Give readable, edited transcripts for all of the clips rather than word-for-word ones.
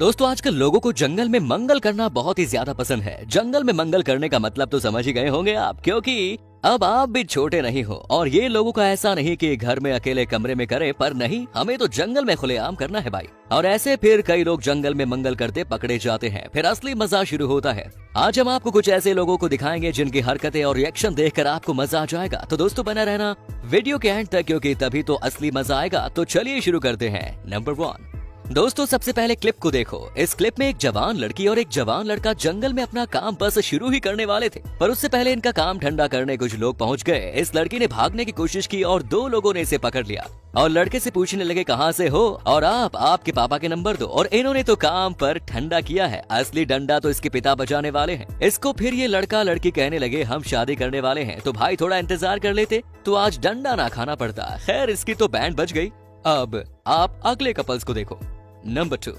दोस्तों आजकल लोगों को जंगल में मंगल करना बहुत ही ज्यादा पसंद है। जंगल में मंगल करने का मतलब तो समझ ही गए होंगे आप, क्योंकि अब आप भी छोटे नहीं हो और ये लोगों का ऐसा नहीं कि घर में अकेले कमरे में करे, पर नहीं, हमें तो जंगल में खुलेआम करना है भाई। और ऐसे फिर कई लोग जंगल में मंगल करते पकड़े जाते हैं, फिर असली मजा शुरू होता है। आज हम आपको कुछ ऐसे लोगों को दिखाएंगे जिनकी हरकतें और रिएक्शन देखकर आपको मजा आ जाएगा। तो दोस्तों बना रहना वीडियो के एंड तक, क्योंकि तभी तो असली मजा आएगा। तो चलिए शुरू करते हैं। नंबर 1। दोस्तों सबसे पहले क्लिप को देखो। इस क्लिप में एक जवान लड़की और एक जवान लड़का जंगल में अपना काम बस शुरू ही करने वाले थे, पर उससे पहले इनका काम ठंडा करने कुछ लोग पहुंच गए। इस लड़की ने भागने की कोशिश की और 2 लोगों ने इसे पकड़ लिया और लड़के से पूछने लगे कहां से हो और आपके पापा के नंबर दो। और इन्होंने तो काम पर ठंडा किया है, असली डंडा तो इसके पिता बजाने वाले हैं। इसको फिर ये लड़का लड़की कहने लगे हम शादी करने वाले हैं, तो भाई थोड़ा इंतजार कर लेते तो आज डंडा ना खाना पड़ता। खैर इसकी तो बैंड बज गई। अब आप अगले कपल्स को देखो। नंबर 2।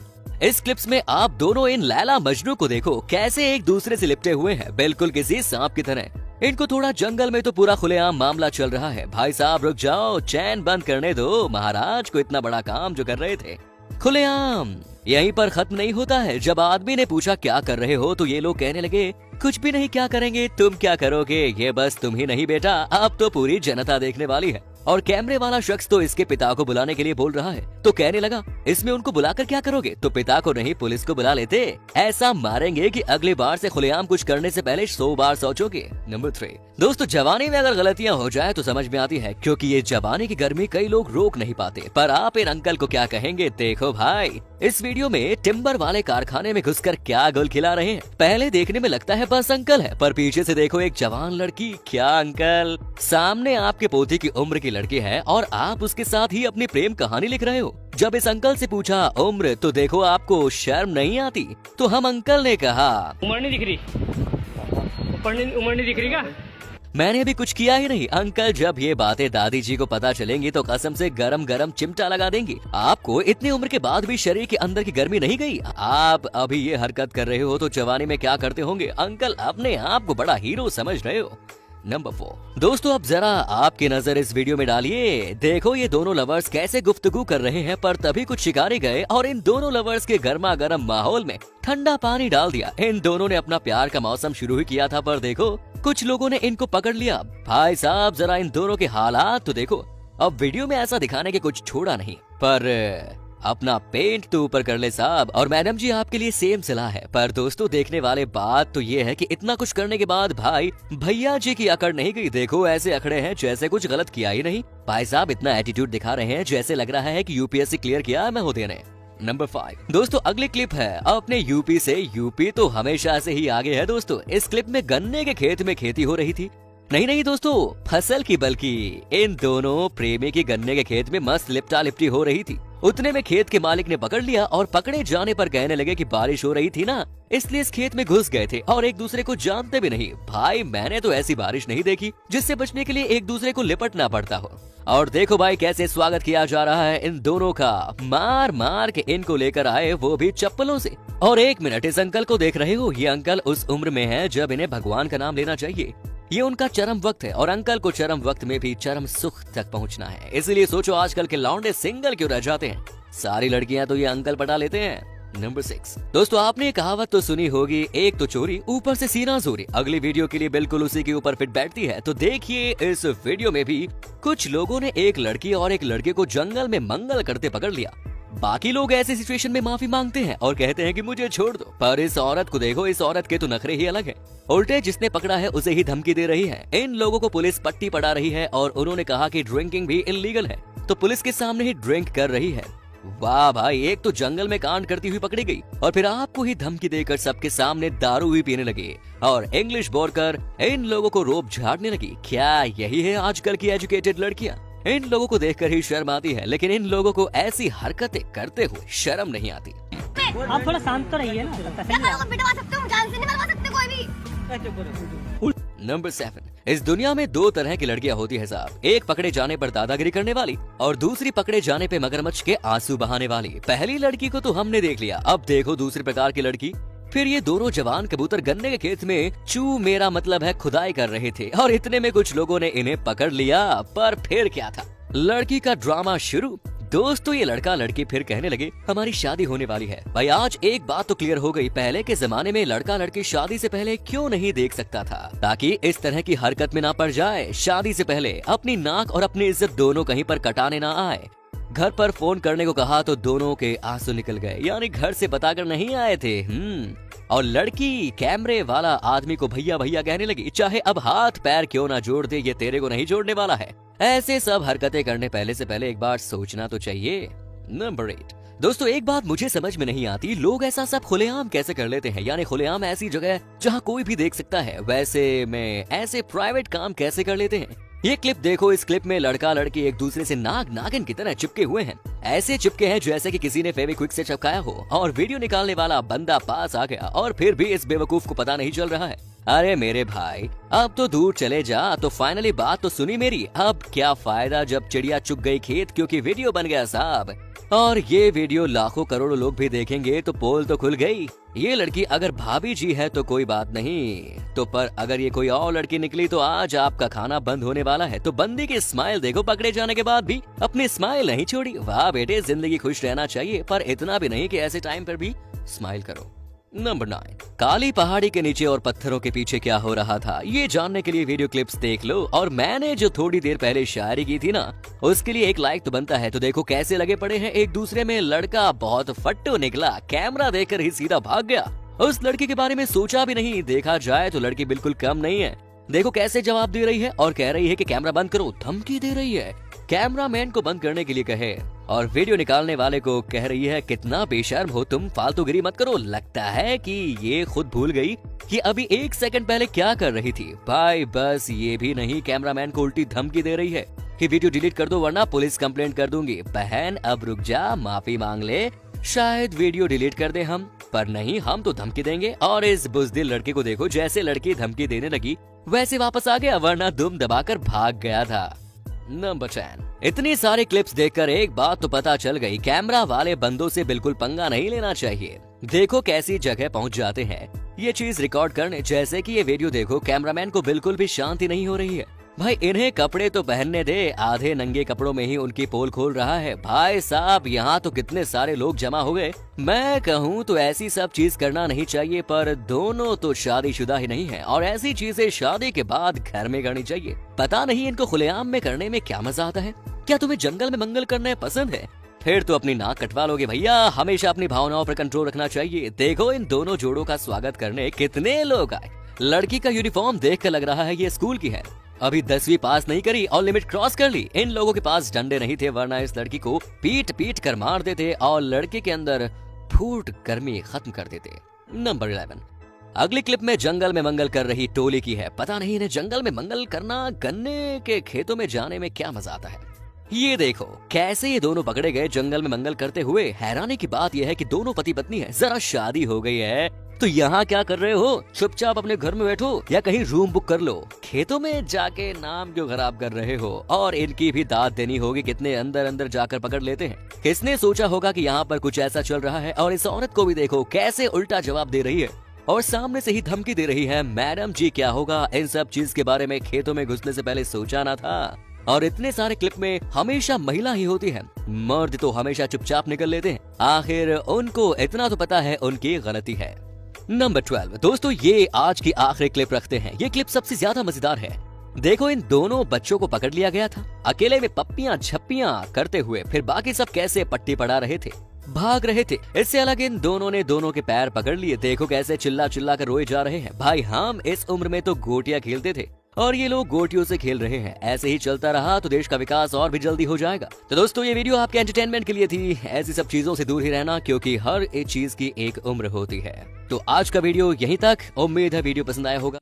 इस क्लिप्स में आप दोनों इन लैला मजनू को देखो, कैसे एक दूसरे से लिपटे हुए हैं, बिल्कुल किसी सांप की तरह। इनको थोड़ा जंगल में तो पूरा खुलेआम मामला चल रहा है। भाई साहब रुक जाओ, चैन बंद करने दो, महाराज को इतना बड़ा काम जो कर रहे थे खुलेआम। यहीं पर खत्म नहीं होता है। जब आदमी ने पूछा क्या कर रहे हो तो ये लोग कहने लगे कुछ भी नहीं, क्या करेंगे, तुम क्या करोगे, ये बस तुम ही नहीं बेटा, अब तो पूरी जनता देखने वाली है। और कैमरे वाला शख्स तो इसके पिता को बुलाने के लिए बोल रहा है, तो कहने लगा इसमें उनको बुलाकर क्या करोगे, तो पिता को नहीं पुलिस को बुला लेते, ऐसा मारेंगे कि अगली बार से खुलेआम कुछ करने से पहले 100 बार सोचोगे। नंबर 3। दोस्तों जवानी में अगर गलतियां हो जाए तो समझ में आती है, क्योंकि ये जवानी की गर्मी कई लोग रोक नहीं पाते। पर आप इन अंकल को क्या कहेंगे, देखो भाई इस वीडियो में टिम्बर वाले कारखाने में घुसकर क्या गुल खिला रहे हैं। पहले देखने में लगता है बस अंकल है, पर पीछे से देखो एक जवान लड़की। क्या अंकल, सामने आपके पोती की उम्र की लड़की है और आप उसके साथ ही अपनी प्रेम कहानी लिख रहे हो। जब इस अंकल से पूछा उम्र, तो देखो आपको शर्म नहीं आती। तो हम अंकल ने कहा उम्र नहीं दिख रही, उम्र नहीं दिख रही क्या? मैंने अभी कुछ किया ही नहीं। अंकल जब ये बातें दादी जी को पता चलेंगी तो कसम से गरम गरम चिमटा लगा देंगी। आपको इतनी उम्र के बाद भी शरीर के अंदर की गर्मी नहीं गई? आप अभी ये हरकत कर रहे हो तो जवानी में क्या करते होंगे? अंकल अपने आप को बड़ा हीरो समझ रहे हो। नंबर 4। दोस्तों अब जरा आपकी नजर इस वीडियो में डालिए। देखो ये दोनों लवर्स कैसे गुफ्तगू कर रहे हैं, पर तभी कुछ शिकारी गए और इन दोनों लवर्स के गर्मा गर्म माहौल में ठंडा पानी डाल दिया। इन दोनों ने अपना प्यार का मौसम शुरू ही किया था, पर देखो कुछ लोगों ने इनको पकड़ लिया। भाई साहब जरा इन दोनों के हालात तो देखो। अब वीडियो में ऐसा दिखाने के कुछ छोड़ा नहीं, पर अपना पेंट तो ऊपर कर ले साहब। और मैडम जी आपके लिए सेम सलाह है। पर दोस्तों देखने वाले बात तो ये है कि इतना कुछ करने के बाद भाई भैया जी की अकड़ नहीं गई। देखो ऐसे अकड़े हैं जैसे कुछ गलत किया ही नहीं। भाई साहब इतना एटीट्यूड दिखा रहे हैं जैसे लग रहा है कि यूपीएससी क्लियर किया है महोदय ने। नंबर 5। दोस्तों अगली क्लिप है अपने यूपी से। यूपी तो हमेशा से ही आगे है दोस्तों। इस क्लिप में गन्ने के खेत में खेती हो रही थी। नहीं दोस्तों फसल की, बल्कि इन दोनों प्रेमी की गन्ने के खेत में मस्त लिपटा लिपटी हो रही थी। उतने में खेत के मालिक ने पकड़ लिया और पकड़े जाने पर कहने लगे कि बारिश हो रही थी ना, इसलिए इस खेत में घुस गए थे और एक दूसरे को जानते भी नहीं। भाई मैंने तो ऐसी बारिश नहीं देखी जिससे बचने के लिए एक दूसरे को लिपटना पड़ता हो। और देखो भाई कैसे स्वागत किया जा रहा है इन दोनों का। मार मार के इनको लेकर आए, वो भी चप्पलों से। और 1 मिनट इस अंकल को देख रहे हो, ये अंकल उस उम्र में है जब इन्हें भगवान का नाम लेना चाहिए। ये उनका चरम वक्त है और अंकल को चरम वक्त में भी चरम सुख तक पहुंचना है। इसलिए सोचो आजकल के लौंडे सिंगल क्यों रह जाते हैं। सारी लड़कियां तो ये अंकल पटा लेते हैं। नंबर 6। दोस्तों आपने कहावत तो सुनी होगी, एक तो चोरी ऊपर से सीना चोरी। अगली वीडियो के लिए बिल्कुल उसी के ऊपर फिट बैठती है। तो देखिए इस वीडियो में भी कुछ लोगों ने एक लड़की और एक लड़के को जंगल में मंगल करते पकड़ लिया। बाकी लोग ऐसी सिचुएशन में माफी मांगते हैं और कहते हैं कि मुझे छोड़ दो, पर इस औरत को देखो, इस औरत के तो नखरे ही अलग है। उल्टे जिसने पकड़ा है उसे ही धमकी दे रही है। इन लोगों को पुलिस पट्टी पड़ा रही है और उन्होंने कहा कि ड्रिंकिंग भी इलीगल है, तो पुलिस के सामने ही ड्रिंक कर रही है। वाह भाई, एक तो जंगल में कांड करती हुई पकड़ी गई और फिर आपको ही धमकी देकर सबके सामने दारू भी पीने लगे और इंग्लिश बोलकर इन लोगों को रोब झाड़ने लगी। क्या यही है आजकल की एजुकेटेड लड़कियां? इन लोगों को देखकर ही शर्म आती है, लेकिन इन लोगों को ऐसी हरकतें करते हुए शर्म नहीं आती। आप थोड़ा शांत तो रहिए ना। नंबर 7। इस दुनिया में 2 तरह की लड़कियां होती है साहब। एक पकड़े जाने पर दादागिरी करने वाली और दूसरी पकड़े जाने पे मगरमच्छ के आंसू बहाने वाली। पहली लड़की को तो हमने देख लिया, अब देखो दूसरी प्रकार की लड़की। फिर ये दोनों जवान कबूतर गन्ने के खेत में चू मेरा मतलब है खुदाई कर रहे थे और इतने में कुछ लोगों ने इन्हें पकड़ लिया। पर फिर क्या था, लड़की का ड्रामा शुरू। दोस्तों ये लड़का लड़की फिर कहने लगे हमारी शादी होने वाली है। भाई आज एक बात तो क्लियर हो गई, पहले के जमाने में लड़का लड़की शादी से पहले क्यों नहीं देख सकता था, ताकि इस तरह की हरकत में ना पड़ जाए। शादी से पहले अपनी नाक और अपनी इज्जत दोनों कहीं पर कटाने ना आए। घर पर फोन करने को कहा तो दोनों के आंसू निकल गए, यानी घर से बताकर नहीं आए थे। और लड़की कैमरे वाला आदमी को भैया भैया कहने लगी, चाहे अब हाथ पैर क्यों ना जोड़ दे, ये तेरे को नहीं जोड़ने वाला है। ऐसे सब हरकतें करने पहले से पहले एक बार सोचना तो चाहिए। नंबर 8 दोस्तों, एक बात मुझे समझ में नहीं आती, लोग ऐसा सब खुलेआम कैसे कर लेते हैं। यानी खुलेआम ऐसी जगह जहाँ कोई भी देख सकता है, वैसे में ऐसे प्राइवेट काम कैसे कर लेते हैं। ये क्लिप देखो, इस क्लिप में लड़का लड़की एक दूसरे से नागिन की तरह चिपके हुए हैं। ऐसे चिपके हैं जैसे कि किसी ने फेविक्विक से चिपकाया हो। और वीडियो निकालने वाला बंदा पास आ गया और फिर भी इस बेवकूफ को पता नहीं चल रहा है। अरे मेरे भाई, अब तो दूर चले जा। तो फाइनली बात तो सुनी मेरी, अब क्या फायदा जब चिड़िया चुग गई खेत, क्योंकि वीडियो बन गया साहब। और ये वीडियो लाखों करोड़ों लोग भी देखेंगे तो पोल तो खुल गई। ये लड़की अगर भाभी जी है तो कोई बात नहीं, तो पर अगर ये कोई और लड़की निकली तो आज आपका खाना बंद होने वाला है। तो बंदी की स्माइल देखो, पकड़े जाने के बाद भी अपनी स्माइल नहीं छोड़ी। वाह बेटे, जिंदगी खुश रहना चाहिए, पर इतना भी नहीं कि ऐसे टाइम पर भी स्माइल करो। नंबर 9 काली पहाड़ी के नीचे और पत्थरों के पीछे क्या हो रहा था, ये जानने के लिए वीडियो क्लिप्स देख लो। और मैंने जो थोड़ी देर पहले शायरी की थी ना, उसके लिए एक लाइक तो बनता है। तो देखो कैसे लगे पड़े हैं एक दूसरे में। लड़का बहुत फट्टू निकला, कैमरा देखकर ही सीधा भाग गया। उस लड़की के बारे में सोचा भी नहीं। देखा जाए तो लड़की बिल्कुल कम नहीं है। देखो कैसे जवाब दे रही है और कह रही है कि कैमरा बंद करो, धमकी दे रही है। कैमरामैन को बंद करने के लिए कहे और वीडियो निकालने वाले को कह रही है कितना बेशर्म हो तुम, फालतूगिरी मत करो। लगता है कि ये खुद भूल गई कि अभी 1 सेकंड पहले क्या कर रही थी। भाई बस ये भी नहीं, कैमरामैन को उल्टी धमकी दे रही है कि वीडियो डिलीट कर दो वरना पुलिस कंप्लेंट कर दूंगी। बहन अब रुक जा, माफी मांग ले, शायद वीडियो डिलीट कर दे हम, पर नहीं, हम तो धमकी देंगे। और इस बुजदिल लड़के को देखो, जैसे लड़की धमकी देने लगी वैसे वापस आ गया, वरना दुम दबाकर भाग गया था। नंबर 10 इतनी सारे क्लिप्स देखकर एक बात तो पता चल गई, कैमरा वाले बंदों से बिल्कुल पंगा नहीं लेना चाहिए। देखो कैसी जगह पहुंच जाते हैं ये चीज रिकॉर्ड करने। जैसे कि ये वीडियो देखो, कैमरामैन को बिल्कुल भी शांति नहीं हो रही है। भाई इन्हें कपड़े तो पहनने दे, आधे नंगे कपड़ों में ही उनकी पोल खोल रहा है। भाई साहब, यहाँ तो कितने सारे लोग जमा हो गए। मैं कहूँ तो ऐसी सब चीज करना नहीं चाहिए, पर दोनों तो शादीशुदा ही नहीं है और ऐसी चीजें शादी के बाद घर में करनी चाहिए। पता नहीं इनको खुलेआम में करने में क्या मजा आता है। क्या तुम्हें जंगल में मंगल करना पसंद है? फिर तो अपनी नाक कटवा लोगे भैया। हमेशा अपनी भावनाओं पर कंट्रोल रखना चाहिए। देखो इन दोनों जोड़ों का स्वागत करने कितने लोग आए। लड़की का यूनिफॉर्म देखकर लग रहा है ये स्कूल की है। अभी 10वीं पास नहीं करी और लिमिट क्रॉस कर ली। इन लोगों के पास डंडे नहीं थे, वरना इस लड़की को पीट पीट कर मार देते और लड़के के अंदर फूट गर्मी खत्म कर देते। नंबर 11 अगली क्लिप में जंगल में मंगल कर रही टोली की है। पता नहीं इन्हें जंगल में मंगल करना, गन्ने के खेतों में जाने में क्या मजा आता है। ये देखो कैसे ये दोनों पकड़े गए जंगल में मंगल करते हुए। हैरानी की बात यह है कि दोनों पति पत्नी है। जरा शादी हो गई है तो यहाँ क्या कर रहे हो? चुपचाप अपने घर में बैठो या कहीं रूम बुक कर लो। खेतों में जाके नाम क्यों खराब कर रहे हो? और इनकी भी दाद देनी होगी, कितने अंदर अंदर जाकर पकड़ लेते हैं। किसने सोचा होगा कि यहाँ पर कुछ ऐसा चल रहा है। और इस औरत को भी देखो कैसे उल्टा जवाब दे रही है और सामने से ही धमकी दे रही है। मैडम जी क्या होगा, इन सब चीज के बारे में खेतों में घुसने से पहले सोचा ना था। और इतने सारे क्लिप में हमेशा महिला ही होती है, मर्द तो हमेशा चुपचाप निकल लेते हैं। आखिर उनको इतना तो पता है उनकी गलती है। नंबर 12 दोस्तों, ये आज की आखिरी क्लिप रखते हैं। ये क्लिप सबसे ज्यादा मजेदार है। देखो इन दोनों बच्चों को पकड़ लिया गया था अकेले में पप्पियां झप्पियां करते हुए। फिर बाकी सब कैसे पट्टी पड़ा रहे थे, भाग रहे थे। इससे अलग इन दोनों ने दोनों के पैर पकड़ लिए। देखो कैसे चिल्ला चिल्ला कर रोए जा रहे हैं। भाई हम इस उम्र में तो गोटियां खेलते थे और ये लोग गोटियों से खेल रहे हैं। ऐसे ही चलता रहा तो देश का विकास और भी जल्दी हो जाएगा। तो दोस्तों ये वीडियो आपके एंटरटेनमेंट के लिए थी। ऐसी सब चीजों से दूर ही रहना, क्योंकि हर एक चीज की एक उम्र होती है। तो आज का वीडियो यहीं तक। उम्मीद है वीडियो पसंद आया होगा।